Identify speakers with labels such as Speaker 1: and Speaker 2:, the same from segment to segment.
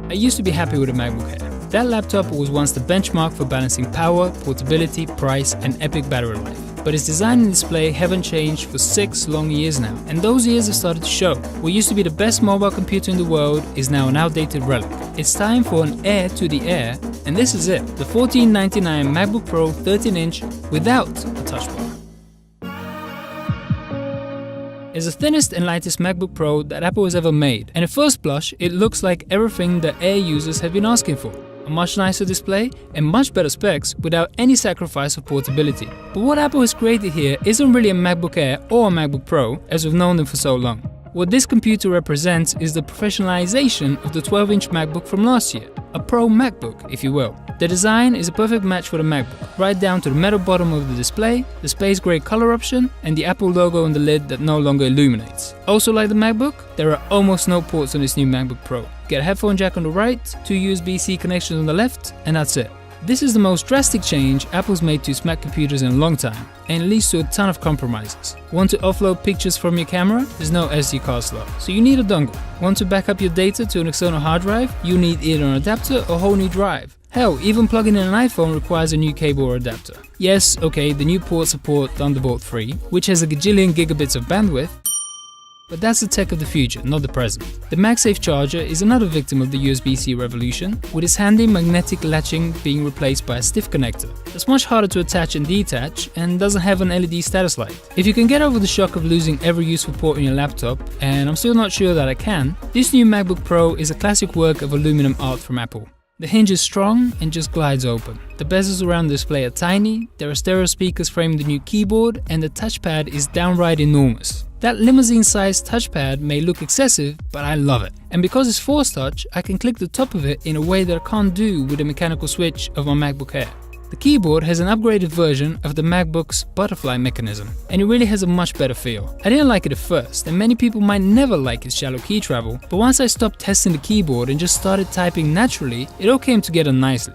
Speaker 1: I used to be happy with a MacBook Air. That laptop was once the benchmark for balancing power, portability, price, and epic battery life. But its design and display haven't changed for 6 long years now, and those years have started to show. What used to be the best mobile computer in the world is now an outdated relic. It's time for an heir to the Air, and this is it, the $1499 MacBook Pro 13-inch without a touch bar. It's the thinnest and lightest MacBook Pro that Apple has ever made, and at first blush it looks like everything that Air users have been asking for. A much nicer display and much better specs without any sacrifice of portability. But what Apple has created here isn't really a MacBook Air or a MacBook Pro as we've known them for so long. What this computer represents is the professionalization of the 12-inch MacBook from last year, a Pro MacBook if you will. The design is a perfect match for the MacBook, right down to the metal bottom of the display, the space grey color option, and the Apple logo on the lid that no longer illuminates. Also like the MacBook, there are almost no ports on this new MacBook Pro. Get a headphone jack on the right, 2 USB-C connections on the left, and that's it. This is the most drastic change Apple's made to its Mac computers in a long time, and it leads to a ton of compromises. Want to offload pictures from your camera? There's no SD card slot, so you need a dongle. Want to back up your data to an external hard drive? You need either an adapter or a whole new drive. Hell, even plugging in an iPhone requires a new cable or adapter. Yes, okay, the new ports support Thunderbolt 3, which has a gajillion gigabits of bandwidth, but that's the tech of the future, not the present. The MagSafe charger is another victim of the USB-C revolution, with its handy magnetic latching being replaced by a stiff connector. It's much harder to attach and detach and doesn't have an LED status light. If you can get over the shock of losing every useful port on your laptop, and I'm still not sure that I can, this new MacBook Pro is a classic work of aluminum art from Apple. The hinge is strong and just glides open. The bezels around the display are tiny, there are stereo speakers framing the new keyboard, and the touchpad is downright enormous. That limousine-sized touchpad may look excessive, but I love it. And because it's Force Touch, I can click the top of it in a way that I can't do with the mechanical switch of my MacBook Air. The keyboard has an upgraded version of the MacBook's butterfly mechanism, and it really has a much better feel. I didn't like it at first, and many people might never like its shallow key travel, but once I stopped testing the keyboard and just started typing naturally, it all came together nicely.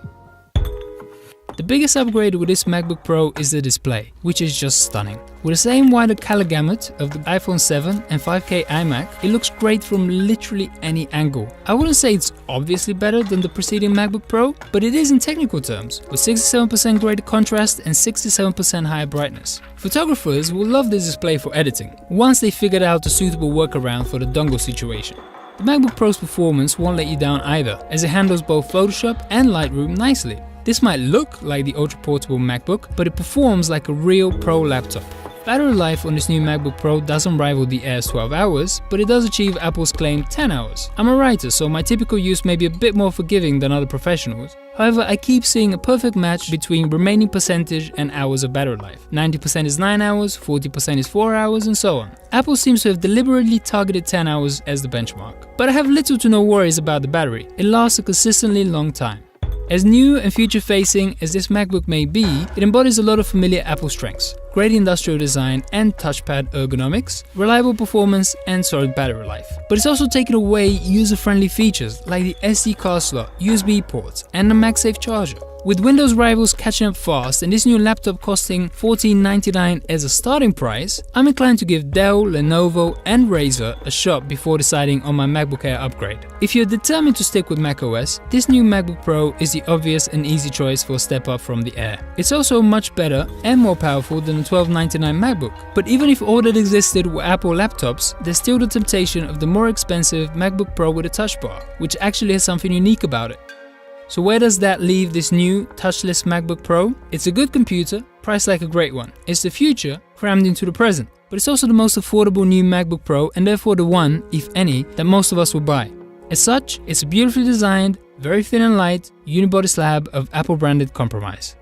Speaker 1: The biggest upgrade with this MacBook Pro is the display, which is just stunning. With the same wider color gamut of the iPhone 7 and 5K iMac, it looks great from literally any angle. I wouldn't say it's obviously better than the preceding MacBook Pro, but it is in technical terms, with 67% greater contrast and 67% higher brightness. Photographers will love this display for editing, once they figured out a suitable workaround for the dongle situation. The MacBook Pro's performance won't let you down either, as it handles both Photoshop and Lightroom nicely. This might look like the ultra-portable MacBook, but it performs like a real pro laptop. Battery life on this new MacBook Pro doesn't rival the Air's 12 hours, but it does achieve Apple's claimed 10 hours. I'm a writer, so my typical use may be a bit more forgiving than other professionals. However, I keep seeing a perfect match between remaining percentage and hours of battery life. 90% is 9 hours, 40% is 4 hours, and so on. Apple seems to have deliberately targeted 10 hours as the benchmark. But I have little to no worries about the battery. It lasts a consistently long time. As new and future-facing as this MacBook may be, it embodies a lot of familiar Apple strengths. Great industrial design and touchpad ergonomics, reliable performance and solid battery life. But it's also taken away user-friendly features like the SD card slot, USB ports and the MagSafe charger. With Windows rivals catching up fast and this new laptop costing $1499 as a starting price, I'm inclined to give Dell, Lenovo and Razer a shot before deciding on my MacBook Air upgrade. If you're determined to stick with macOS, this new MacBook Pro is the obvious and easy choice for a step up from the Air. It's also much better and more powerful than the $1299 MacBook. But even if all that existed were Apple laptops, there's still the temptation of the more expensive MacBook Pro with a touch bar, which actually has something unique about it. So where does that leave this new touchless MacBook Pro? It's a good computer, priced like a great one. It's the future crammed into the present. But it's also the most affordable new MacBook Pro and therefore the one, if any, that most of us will buy. As such, it's a beautifully designed, very thin and light, unibody slab of Apple branded compromise.